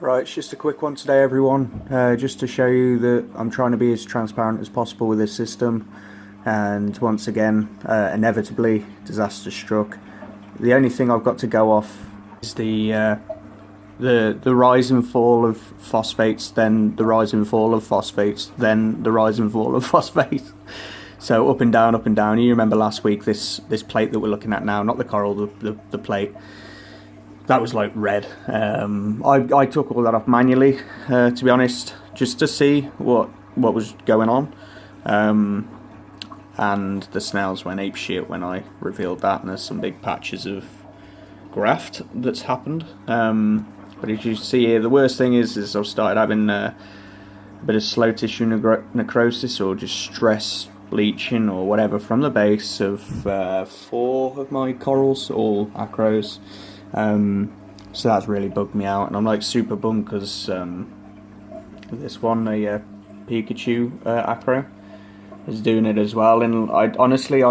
Right, it's just a quick one today everyone, just to show you that I'm trying to be as transparent as possible with this system, and once again, inevitably, disaster struck. The only thing I've got to go off is the rise and fall of phosphates, then the rise and fall of phosphates, then the rise and fall of phosphates. So up and down, up and down. You remember last week this plate that we're looking at now, not the coral, the plate. That was like red. I took all that off manually, to be honest, just to see what was going on. And the snails went ape shit when I revealed that, and there's some big patches of graft that's happened. But as you see here, the worst thing is I've started having a bit of slow tissue necrosis, or just stress bleaching or whatever, from the base of 4 of my corals, all acros. So that's really bugged me out, and I'm like super bummed because this one, a Pikachu acro, is doing it as well. And I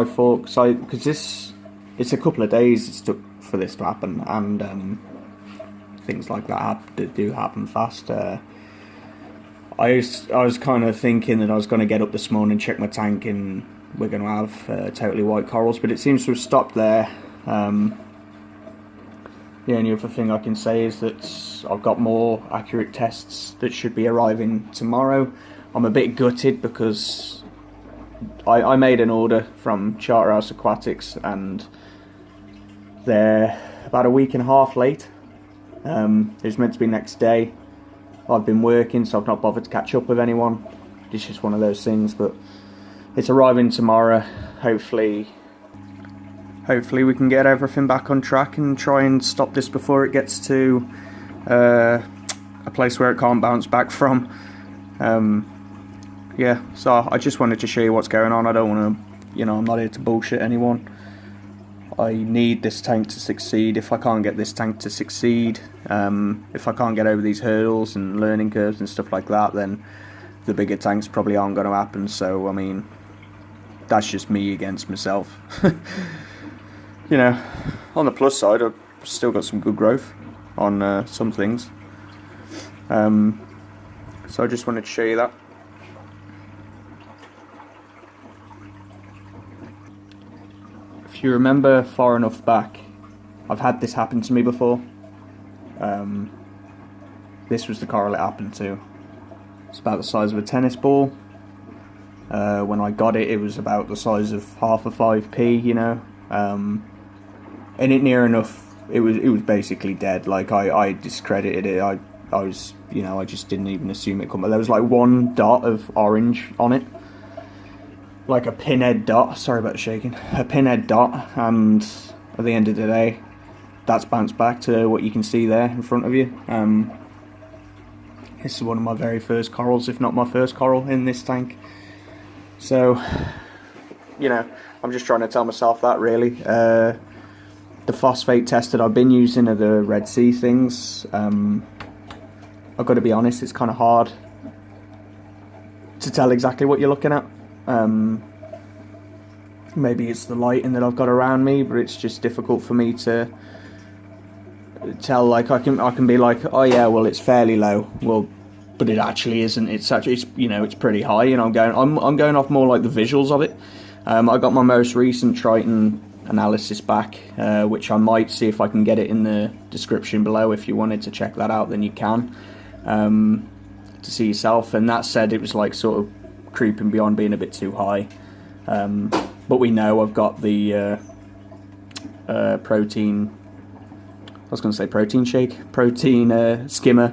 thought, because it's a couple of days it's took for this to happen, and things like that do happen fast. I was kind of thinking that I was going to get up this morning and check my tank and we're going to have totally white corals, but it seems to have stopped there. The only other thing I can say is that I've got more accurate tests that should be arriving tomorrow. I'm a bit gutted because I made an order from Charterhouse Aquatics and they're about a week and a half late. It was meant to be next day. I've been working, so I've not bothered to catch up with anyone. It's just one of those things, but it's arriving tomorrow. Hopefully we can get everything back on track and try and stop this before it gets to a place where it can't bounce back from. Yeah, so I just wanted to show you what's going on. I don't want to, I'm not here to bullshit anyone. I need this tank to succeed. If I can't get this tank to succeed, if I can't get over these hurdles and learning curves and stuff like that, then the bigger tanks probably aren't going to happen. So, I mean, that's just me against myself. On the plus side, I've still got some good growth on some things. So I just wanted to show you that. If you remember far enough back, I've had this happen to me before. This was the coral it happened to. It's about the size of a tennis ball. When I got it, it was about the size of half a 5p, and it near enough, it was basically dead. Like I discredited it. I was, I just didn't even assume it come. There was like one dot of orange on it, like a pinhead dot. Sorry about the shaking. A pinhead dot, and at the end of the day, that's bounced back to what you can see there in front of you. This is one of my very first corals, if not my first coral in this tank. So, I'm just trying to tell myself that, really. The phosphate test that I've been using are the Red Sea things. I've got to be honest, it's kind of hard to tell exactly what you're looking at. Maybe it's the lighting that I've got around me, but it's just difficult for me to tell. Like I can be like, oh yeah, well it's fairly low. Well, but it actually isn't. It's actually, it's pretty high. I'm going off more like the visuals of it. I got my most recent Triton analysis back, which I might see if I can get it in the description below. If you wanted to check that out, then you can, to see yourself. And that said, it was like sort of creeping beyond being a bit too high. But we know I've got the protein. I was going to say protein shake. Protein skimmer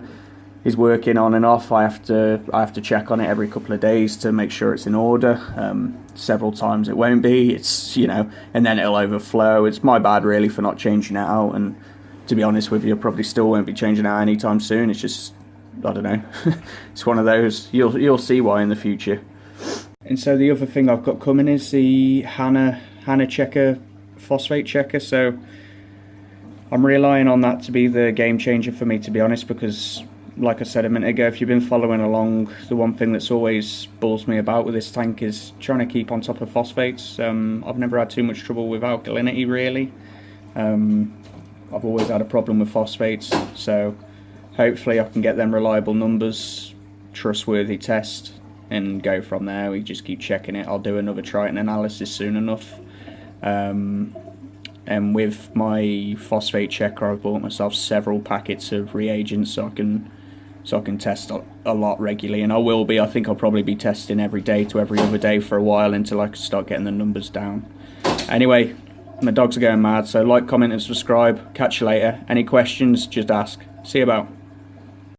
is working on and off. I have to check on it every couple of days to make sure it's in order. Several times it won't be. It's and then it'll overflow. It's my bad really for not changing it out. And to be honest with you, I probably still won't be changing it out anytime soon. It's just, I don't know. It's one of those. You'll see why in the future. And so the other thing I've got coming is the Hannah checker, phosphate checker. So I'm relying on that to be the game changer for me, to be honest, because like I said a minute ago, if you've been following along, the one thing that's always balls me about with this tank is trying to keep on top of phosphates. I've never had too much trouble with alkalinity really. I've always had a problem with phosphates, so hopefully I can get them reliable numbers, trustworthy test, and go from there. We just keep checking it. I'll do another Triton analysis soon enough. And with my phosphate checker, I've bought myself several packets of reagents so I can test a lot regularly, and I will be. I think I'll probably be testing every day to every other day for a while until I can start getting the numbers down. Anyway, my dogs are going mad, so like, comment and subscribe. Catch you later. Any questions, just ask. See you about.